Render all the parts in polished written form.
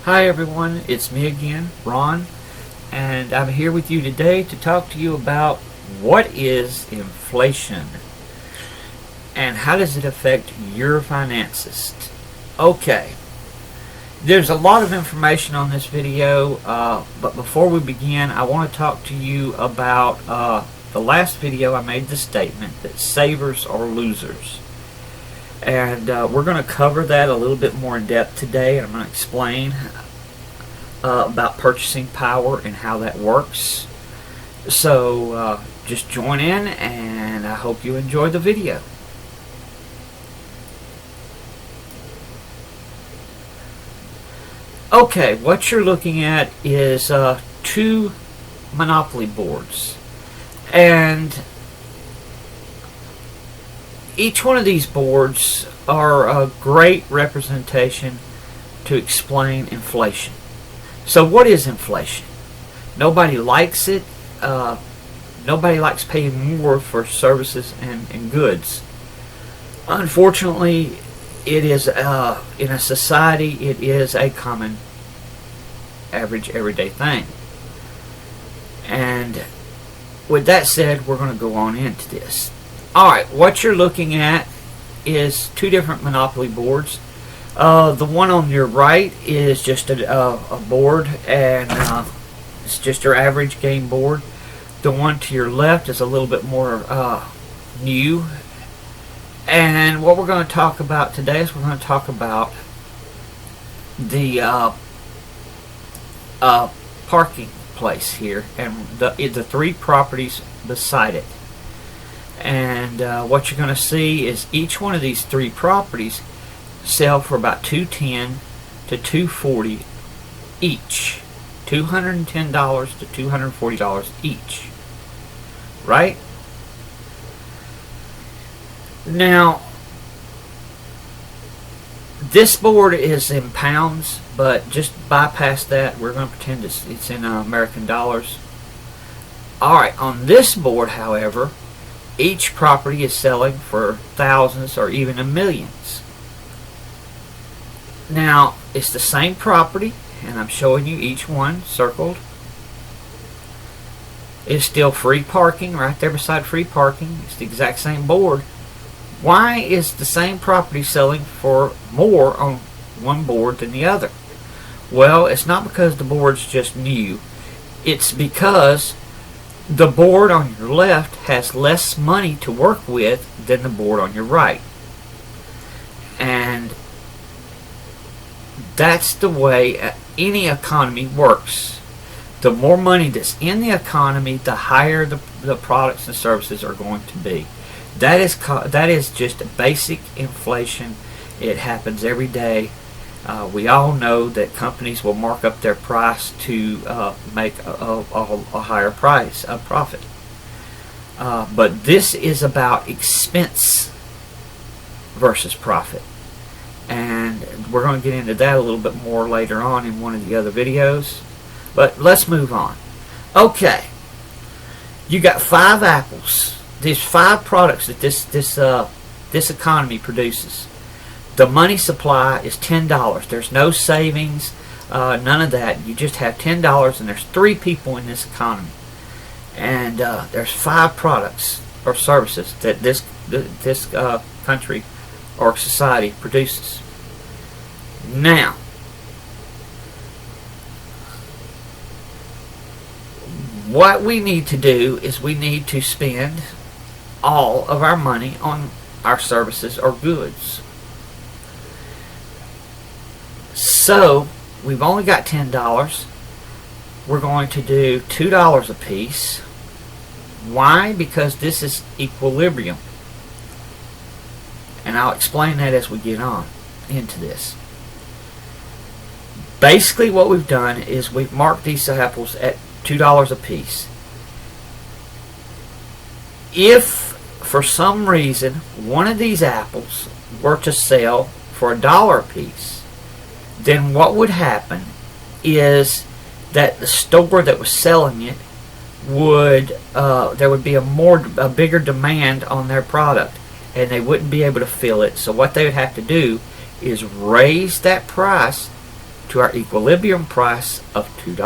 Hi everyone, it's me again, Ron, and I'm here with you today to talk to you about what is inflation and how does it affect your finances. Okay, there's a lot of information on this video, but before we begin, I want to talk to you about the last video. I made the statement that savers are losers. And we're going to cover that a little bit more in depth today. I'm going to explain about purchasing power and how that works. So just join in, and I hope you enjoy the video. Okay, what you're looking at is two Monopoly boards. And each one of these boards are a great representation to explain inflation. So what is inflation? Nobody likes it. Nobody likes paying more for services and goods. Unfortunately, it is in a society, it is a common, average, everyday thing. And with that said, we're going to go on into this. Alright, what you're looking at is two different Monopoly boards. The one on your right is just a board, and it's just your average game board. The one to your left is a little bit more new. And what we're going to talk about today is we're going to talk about the parking place here and the three properties beside it. And what you're going to see is each one of these three properties sell for about $210 to $240 each. $210 to $240 each. Right? Now, this board is in pounds, but just bypass that. We're going to pretend it's in American dollars. Alright, on this board, however, each property is selling for thousands or even millions. Now, it's the same property, and I'm showing you each one circled. It's still free parking right there beside free parking. It's the exact same board. Why is the same property selling for more on one board than the other? Well, it's not because the board's just new. It's because the board on your left has less money to work with than the board on your right. And that's the way any economy works. The more money that's in the economy, the higher the products and services are going to be. That is just basic inflation. It happens every day. We all know that companies will mark up their price to make a higher price, a profit. But this is about expense versus profit. And we're going to get into that a little bit more later on in one of the other videos. But let's move on. Okay. You got 5 apples. There's 5 products that this economy produces. The money supply is $10. There's no savings, none of that. You just have $10, and there's 3 people in this economy. And there's 5 products or services that this country or society produces. Now, what we need to do is we need to spend all of our money on our services or goods. So we've only got $10. We're going to do $2 a piece. Why? Because this is equilibrium. And I'll explain that as we get on into this. Basically what we've done is we've marked these apples at $2 a piece. If for some reason one of these apples were to sell for $1 a piece, then what would happen is that the store that was selling it would there would be a bigger demand on their product, and they wouldn't be able to fill it. So what they would have to do is raise that price to our equilibrium price of $2.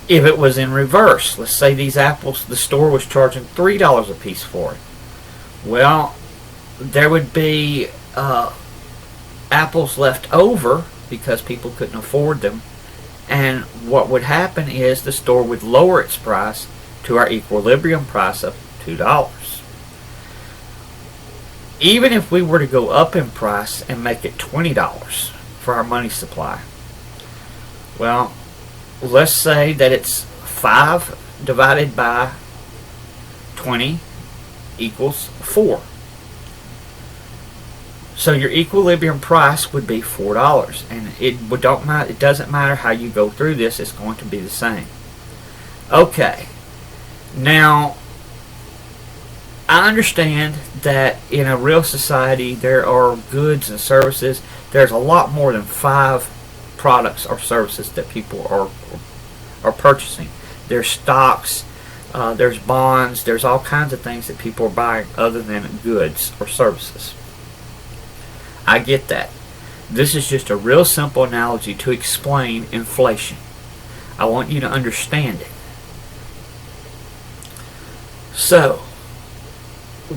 If it was in reverse, let's say these apples, the store was charging $3 a piece for it. Well, there would be apples left over because people couldn't afford them. And what would happen is the store would lower its price to our equilibrium price of $2. Even if we were to go up in price and make it $20 for our money supply, well, let's say that it's 5 divided by 20 equals 4. So your equilibrium price would be $4, and it doesn't matter how you go through this, it's going to be the same. Okay, now I understand that in a real society there are goods and services. There's a lot more than 5 products or services that people are purchasing. There's stocks, there's bonds, there's all kinds of things that people are buying other than goods or services. I get that. This is just a real simple analogy to explain inflation. I want you to understand it. So,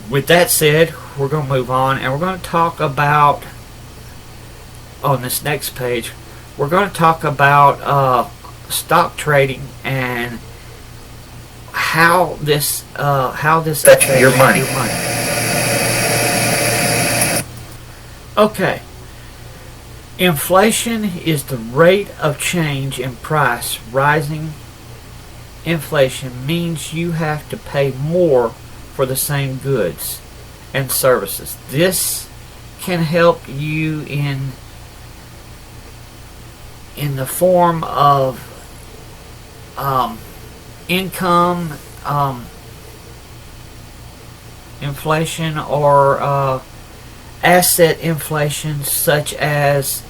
with that said, we're going to move on, and we're going to talk about, on this next page, we're going to talk about stock trading and how this affects your money. Okay. Inflation is the rate of change in price. Rising inflation means you have to pay more for the same goods and services. This can help you in the form of income inflation or asset inflation, such as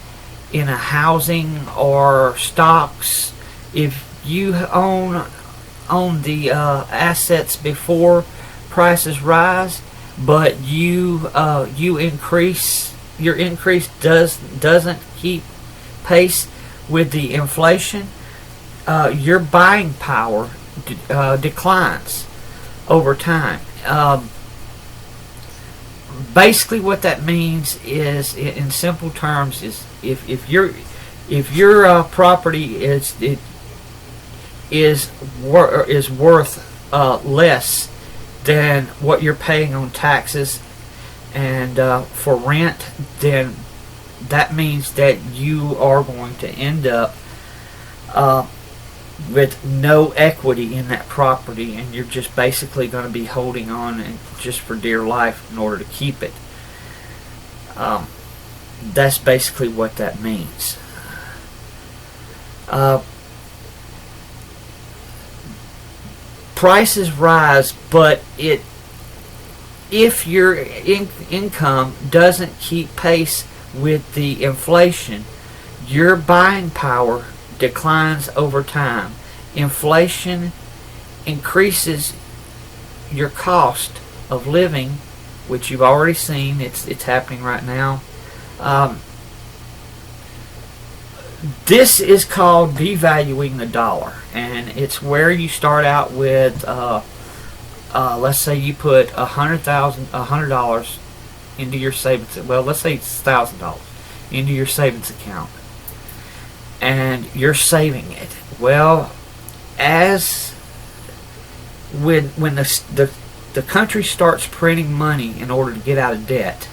in a housing or stocks. If you own the assets before prices rise, but your increase doesn't keep pace with the inflation, your buying power declines over time. Basically, what that means is, in simple terms, is if your property is worth less than what you're paying on taxes and for rent, then that means that you are going to end up with no equity in that property, and you're just basically going to be holding on and just for dear life in order to keep it. That's basically what that means. Prices rise, but if your income doesn't keep pace with the inflation, your buying power declines over time. Inflation increases your cost of living, which you've already seen. It's happening right now. This is called devaluing the dollar, and it's where you start out with let's say you put $100 into your savings. Well, let's say it's $1,000 into your savings account, and you're saving it. Well, as when the country starts printing money in order to get out of debt,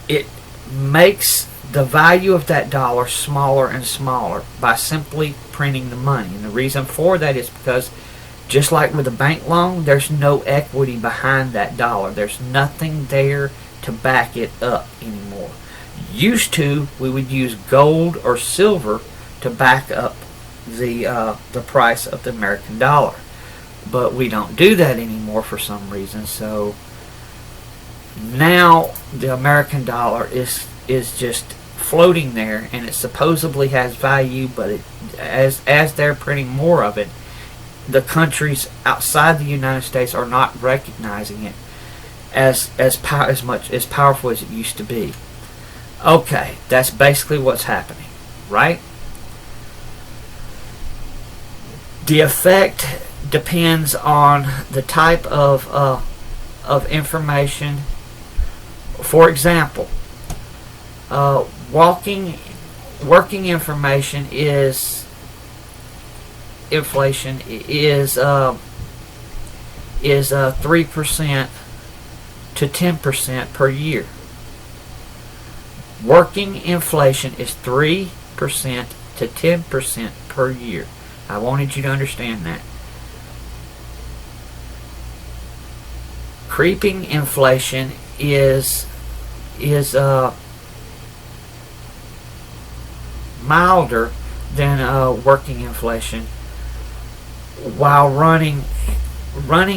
it makes the value of that dollar smaller and smaller by simply printing the money. And the reason for that is because, just like with a bank loan, there's no equity behind that dollar. There's nothing there to back it up anymore. Used to, we would use gold or silver to back up the price of the American dollar, but we don't do that anymore for some reason. So now the American dollar is just floating there, and it supposedly has value, but as they're printing more of it, the countries outside the United States are not recognizing it as much as powerful as it used to be. Okay, that's basically what's happening, right? The effect depends on the type of information. For example, working information is inflation is 3% to 10% per year. Working inflation is 3% to 10% per year. I wanted you to understand that. Creeping inflation is milder than working inflation, while running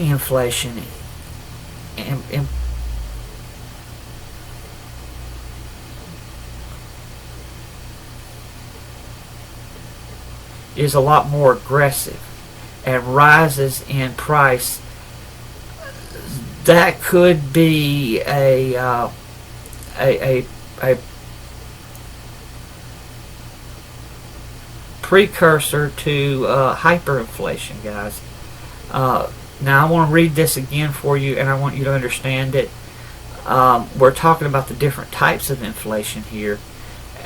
inflation is a lot more aggressive and rises in price. That could be a precursor to hyperinflation, guys. Now I want to read this again for you, and I want you to understand it. We're talking about the different types of inflation here,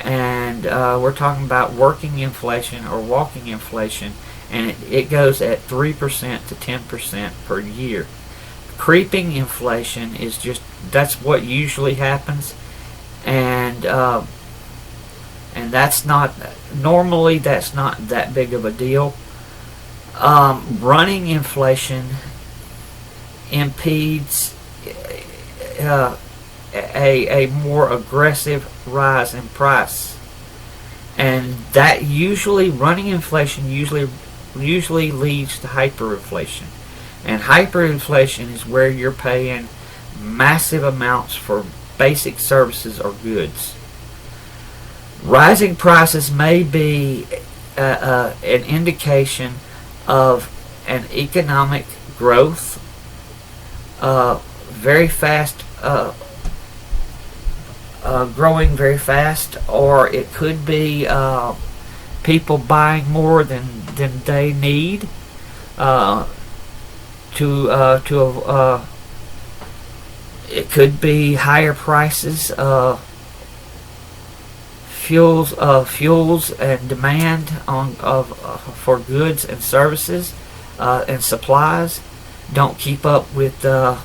and we're talking about working inflation or walking inflation, and it goes at 3% to 10% per year. Creeping inflation is that's what usually happens, and that's not normally that big of a deal. Running inflation impedes a more aggressive rise in price, and that running inflation usually leads to hyperinflation. And hyperinflation is where you're paying massive amounts for basic services or goods. Rising prices may be an indication of an economic growth, very fast, growing very fast, or it could be people buying more than they need. It could be higher prices, fuels and demand for goods and services and supplies don't keep up with the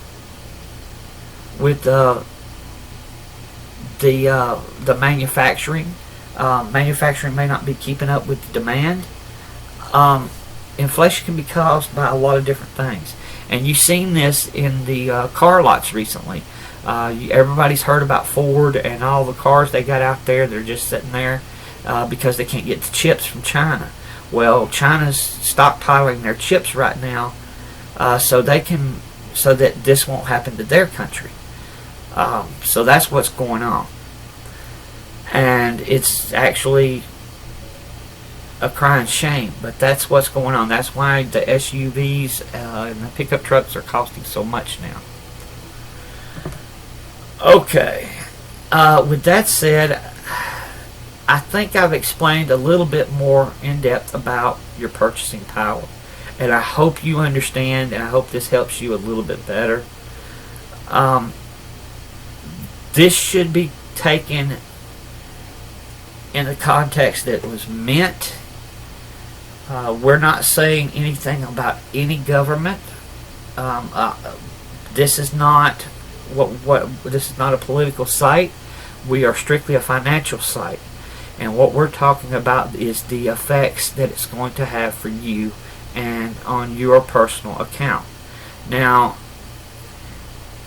manufacturing. Manufacturing may not be keeping up with the demand. Inflation can be caused by a lot of different things, and you've seen this in the car lots recently. Everybody's heard about Ford and all the cars they got out there. They're just sitting there because they can't get the chips from China. Well, China's stockpiling their chips right now so that this won't happen to their country. So that's what's going on, and it's actually a crying shame, but that's what's going on. That's why the SUVs and the pickup trucks are costing so much now. Okay, with that said, I think I've explained a little bit more in depth about your purchasing power, and I hope you understand, and I hope this helps you a little bit better. This should be taken in the context that it was meant. We're not saying anything about any government. This is not this is not a political site. We are strictly a financial site, and what we're talking about is the effects that it's going to have for you and on your personal account. Now,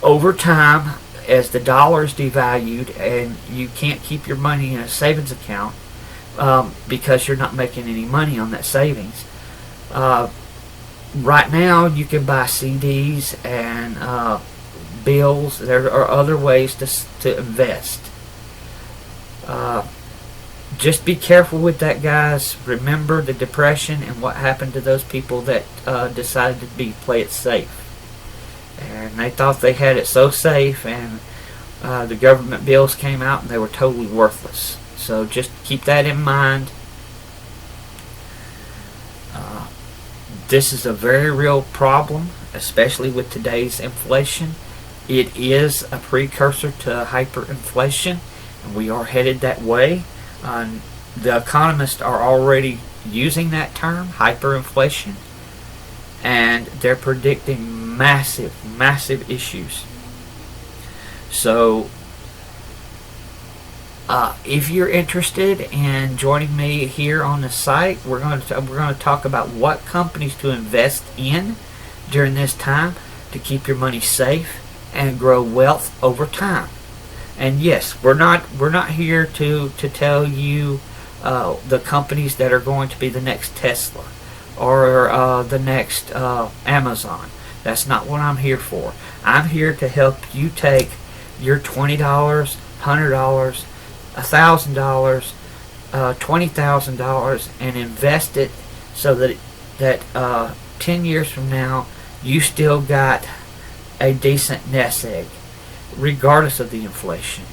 over time, as the dollar is devalued and you can't keep your money in a savings account because you're not making any money on that savings. Right now, you can buy CDs and bills. There are other ways to invest. Just be careful with that, guys. Remember the Depression and what happened to those people that decided to play it safe. And they thought they had it so safe, and the government bills came out and they were totally worthless. So just keep that in mind. This is a very real problem, especially with today's inflation. It is a precursor to hyperinflation, and we are headed that way. The economists are already using that term, hyperinflation, and they're predicting massive, massive issues. So, if you're interested in joining me here on the site, we're going to talk about what companies to invest in during this time to keep your money safe and grow wealth over time. And yes, we're not here to tell you the companies that are going to be the next Tesla or the next Amazon. That's not what I'm here for. I'm here to help you take your $20, $100, $1,000, $20,000 and invest it so that 10 years from now you still got a decent nest egg, regardless of the inflation,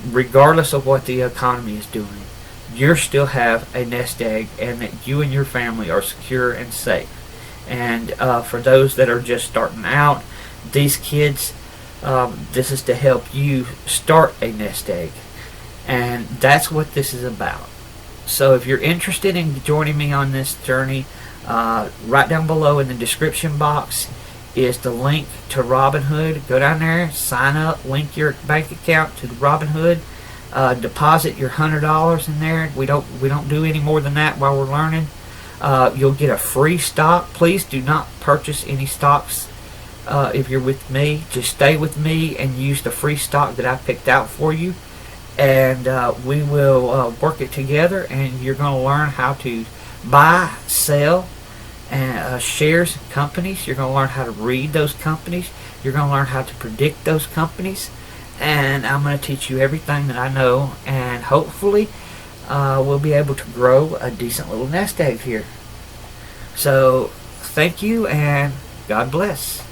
regardless of what the economy is doing. You still have a nest egg, and that you and your family are secure and safe. And for those that are just starting out, these kids, this is to help you start a nest egg. And that's what this is about. So if you're interested in joining me on this journey, right down below in the description box is the link to Robinhood. Go down there, sign up, link your bank account to Robinhood, deposit your $100 in there. We don't do any more than that while we're learning. You'll get a free stock. Please do not purchase any stocks if you're with me. Just stay with me and use the free stock that I picked out for you. And we will work it together, and you're going to learn how to buy, sell, and shares in companies. You're going to learn how to read those companies. You're going to learn how to predict those companies. And I'm going to teach you everything that I know, and hopefully we'll be able to grow a decent little nest egg here. So thank you, and God bless.